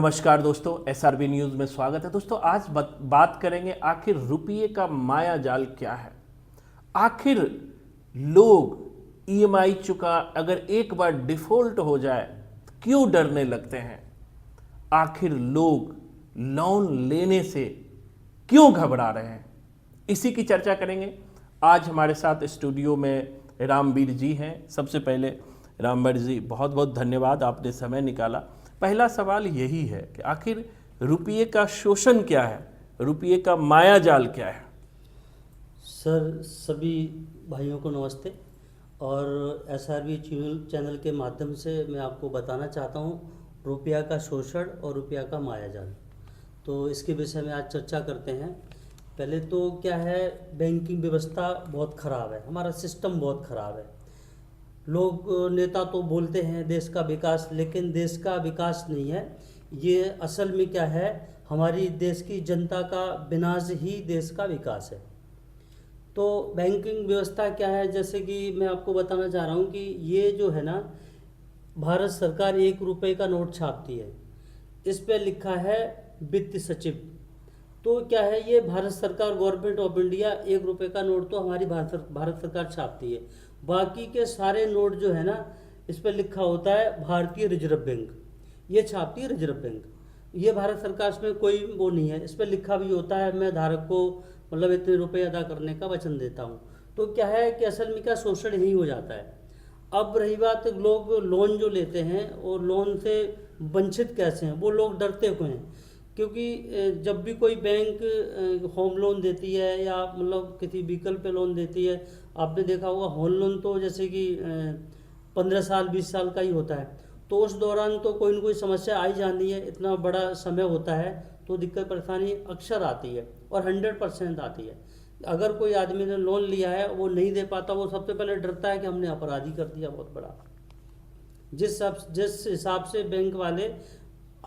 नमस्कार दोस्तों, SRB news में स्वागत है। दोस्तों आज बात करेंगे आखिर रुपये का माया जाल क्या है। आखिर लोग ईएमआई चुका अगर एक बार डिफॉल्ट हो जाए तो क्यों डरने लगते हैं। आखिर लोग लोन लेने से क्यों घबरा रहे हैं, इसी की चर्चा करेंगे। आज हमारे साथ स्टूडियो में रामवीर जी हैं। सबसे पहले रामवीर जी, बहुत बहुत धन्यवाद, आपने समय निकाला। पहला सवाल यही है कि आखिर रुपये का शोषण क्या है, रुपये का माया जाल क्या है। सर, सभी भाइयों को नमस्ते। और एसआरबी चैनल के माध्यम से मैं आपको बताना चाहता हूँ रुपया का शोषण और रुपया का मायाजाल। तो इसके विषय में आज चर्चा करते हैं। पहले तो क्या है, बैंकिंग व्यवस्था बहुत ख़राब है, हमारा सिस्टम बहुत ख़राब है। लोग नेता तो बोलते हैं देश का विकास, लेकिन देश का विकास नहीं है। ये असल में क्या है, हमारी देश की जनता का विनाश ही देश का विकास है। तो बैंकिंग व्यवस्था क्या है, जैसे कि मैं आपको बताना चाह रहा हूँ कि ये जो है ना, भारत सरकार 1 रुपये का नोट छापती है, इस पे लिखा है वित्त सचिव। तो क्या है, ये भारत सरकार, गवर्नमेंट ऑफ इंडिया 1 रुपये का नोट तो हमारी भारत सरकार छापती है। बाकी के सारे नोट जो है ना, इस पर लिखा होता है भारतीय रिजर्व बैंक, ये छापती है रिजर्व बैंक। ये भारत सरकार में कोई वो नहीं है। इस पर लिखा भी होता है मैं धारक को मतलब इतने रुपए अदा करने का वचन देता हूँ। तो क्या है कि असल में क्या शोषण यही हो जाता है। अब रही बात, लोग लोन जो लेते हैं और लोन से वंचित कैसे हैं, वो लोग डरते क्यों हैं। क्योंकि जब भी कोई बैंक होम लोन देती है या मतलब किसी व्हीकल पे लोन देती है, आपने देखा होगा होम लोन तो जैसे कि 15 साल 20 साल का ही होता है। तो उस दौरान तो कोई ना कोई समस्या आई जाती है, इतना बड़ा समय होता है तो दिक्कत परेशानी अक्सर आती है और 100% आती है। अगर कोई आदमी ने लोन लिया है वो नहीं दे पाता, वो सबसे पहले डरता है कि हमने अपराधी कर दिया बहुत बड़ा। जिस हिसाब से बैंक वाले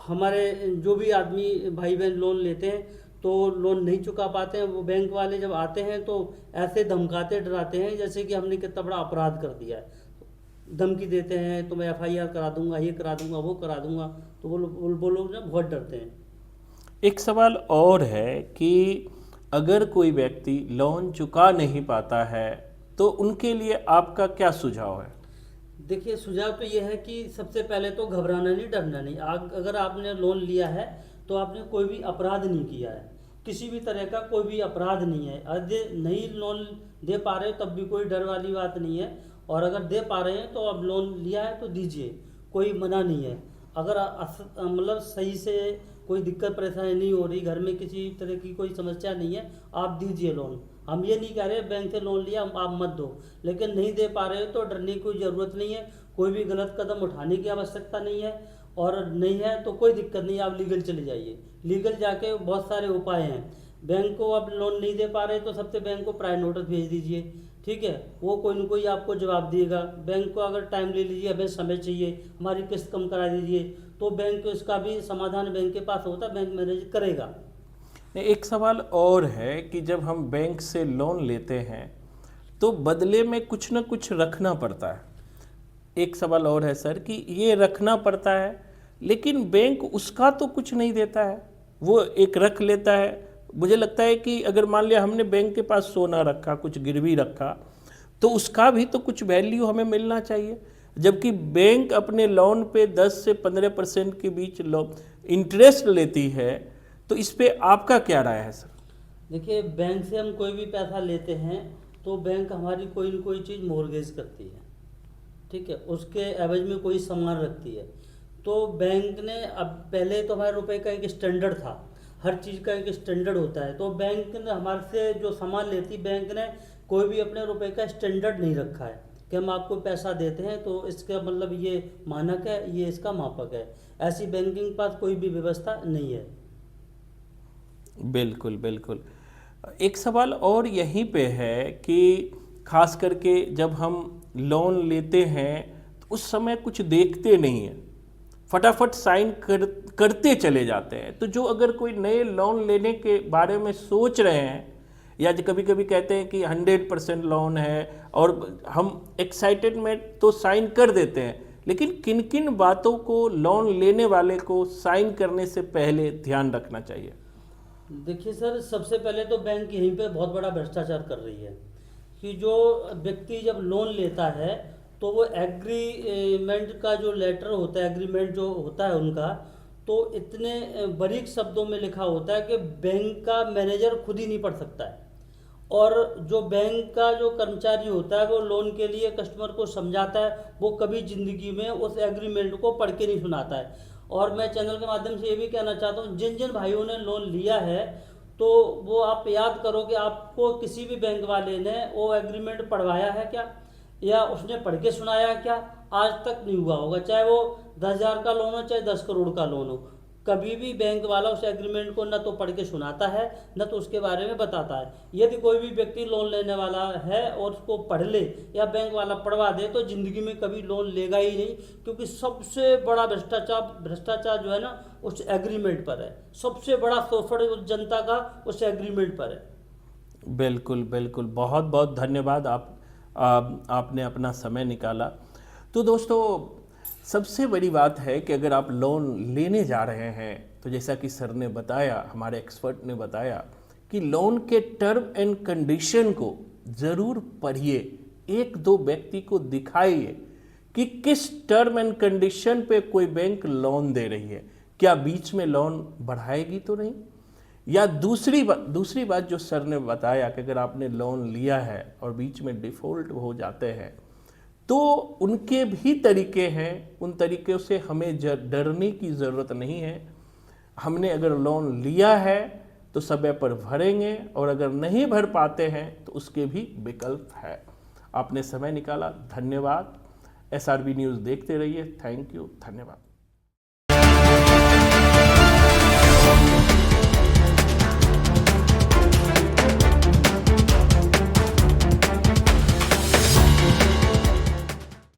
हमारे जो भी आदमी भाई बहन लोन लेते हैं तो लोन नहीं चुका पाते हैं, वो बैंक वाले जब आते हैं तो ऐसे धमकाते डराते हैं जैसे कि हमने कितना बड़ा अपराध कर दिया है। धमकी देते हैं तो मैं FIR करा दूंगा, ये करा दूंगा, वो करा दूंगा। तो वो लोग ना बहुत डरते हैं। एक सवाल और है कि अगर कोई व्यक्ति लोन चुका नहीं पाता है तो उनके लिए आपका क्या सुझाव है। देखिए, सुझाव तो ये है कि सबसे पहले तो घबराना नहीं, डरना नहीं। अगर आपने लोन लिया है तो आपने कोई भी अपराध नहीं किया है, किसी भी तरह का कोई भी अपराध नहीं है। अगर नहीं लोन दे पा रहे तब भी कोई डर वाली बात नहीं है, और अगर दे पा रहे हैं तो अब लोन लिया है तो दीजिए, कोई मना नहीं है। अगर मतलब सही से कोई दिक्कत परेशानी नहीं हो रही, घर में किसी तरह की कोई समस्या नहीं है, आप दीजिए लोन। हम ये नहीं कह रहे बैंक से लोन लिया आप मत दो, लेकिन नहीं दे पा रहे हो तो डरने की कोई ज़रूरत नहीं है। कोई भी गलत कदम उठाने की आवश्यकता नहीं है, और नहीं है तो कोई दिक्कत नहीं, आप लीगल चले जाइए। लीगल जाके बहुत सारे उपाय हैं। बैंक को अब लोन नहीं दे पा रहे तो सबसे बैंक को प्रायर नोटिस भेज दीजिए, ठीक है। वो कोई ना कोई आपको जवाब देगा। बैंक को अगर टाइम ले लीजिए, हमें समय चाहिए, हमारी किस्त कम करा दीजिए, तो बैंक इसका भी समाधान बैंक के पास होता है, बैंक मैनेज करेगा। एक सवाल और है कि जब हम बैंक से लोन लेते हैं तो बदले में कुछ ना कुछ रखना पड़ता है। एक सवाल और है सर कि ये रखना पड़ता है लेकिन बैंक उसका तो कुछ नहीं देता है, वो एक रख लेता है। मुझे लगता है कि अगर मान लिया हमने बैंक के पास सोना रखा, कुछ गिरवी रखा, तो उसका भी तो कुछ वैल्यू हमें मिलना चाहिए। जबकि बैंक अपने लोन पे 10 से 15% के बीच इंटरेस्ट लेती है, तो इस पे आपका क्या राय है सर। देखिए, बैंक से हम कोई भी पैसा लेते हैं तो बैंक हमारी कोई न कोई चीज़ मॉर्गेज करती है, ठीक है, उसके एवज में कोई सामान रखती है। तो बैंक ने अब पहले तो हमारे रुपए का एक स्टैंडर्ड था, हर चीज़ का एक स्टैंडर्ड होता है। तो बैंक ने हमारे से जो सामान लेती, बैंक ने कोई भी अपने रुपए का स्टैंडर्ड नहीं रखा है कि हम आपको पैसा देते हैं तो इसका मतलब ये मानक है, ये इसका मापक है। ऐसी बैंकिंग के पास कोई भी व्यवस्था नहीं है। बिल्कुल बिल्कुल। एक सवाल और यहीं पे है कि खास करके जब हम लोन लेते हैं तो उस समय कुछ देखते नहीं हैं, फटाफट साइन करते चले जाते हैं। तो जो अगर कोई नए लोन लेने के बारे में सोच रहे हैं, या जो कभी कभी कहते हैं कि 100% लोन है और हम एक्साइटेड में तो साइन कर देते हैं, लेकिन किन किन बातों को लोन लेने वाले को साइन करने से पहले ध्यान रखना चाहिए? देखिए सर, सबसे पहले तो बैंक यहीं पे बहुत बड़ा भ्रष्टाचार कर रही है कि जो व्यक्ति जब लोन लेता है तो वो एग्रीमेंट का जो लेटर होता है, एग्रीमेंट जो होता है उनका, तो इतने बारीक शब्दों में लिखा होता है कि बैंक का मैनेजर खुद ही नहीं पढ़ सकता है। और जो बैंक का जो कर्मचारी होता है वो लोन के लिए कस्टमर को समझाता है, वो कभी ज़िंदगी में उस एग्रीमेंट को पढ़ के नहीं सुनाता है। और मैं चैनल के माध्यम से ये भी कहना चाहता हूँ, जिन जिन भाइयों ने लोन लिया है तो वो आप याद करो कि आपको किसी भी बैंक वाले ने वो एग्रीमेंट पढ़वाया है क्या, या उसने पढ़ के सुनाया है क्या? आज तक नहीं हुआ होगा। चाहे वो 10,000 का लोन हो, चाहे 10 करोड़ का लोन हो, कभी भी बैंक वाला उस एग्रीमेंट को न तो पढ़ के सुनाता है, न तो उसके बारे में बताता है। यदि कोई भी व्यक्ति लोन लेने वाला है और उसको पढ़ ले या बैंक वाला पढ़वा दे तो ज़िंदगी में कभी लोन लेगा ही नहीं, क्योंकि सबसे बड़ा भ्रष्टाचार जो है ना उस एग्रीमेंट पर है। सबसे बड़ा शोषण उस जनता का उस एग्रीमेंट पर है। बिल्कुल बिल्कुल, बहुत बहुत धन्यवाद। आपने अपना समय निकाला। तो दोस्तों, सबसे बड़ी बात है कि अगर आप लोन लेने जा रहे हैं तो जैसा कि सर ने बताया, हमारे एक्सपर्ट ने बताया कि लोन के टर्म एंड कंडीशन को ज़रूर पढ़िए, एक दो व्यक्ति को दिखाइए कि किस टर्म एंड कंडीशन पे कोई बैंक लोन दे रही है, क्या बीच में लोन बढ़ाएगी तो नहीं। या दूसरी बात जो सर ने बताया कि अगर आपने लोन लिया है और बीच में डिफ़ॉल्ट हो जाते हैं तो उनके भी तरीके हैं, उन तरीक़ों से हमें डरने की ज़रूरत नहीं है। हमने अगर लोन लिया है तो समय पर भरेंगे, और अगर नहीं भर पाते हैं तो उसके भी विकल्प है। आपने समय निकाला, धन्यवाद। SRB न्यूज़ देखते रहिए। थैंक यू, धन्यवाद।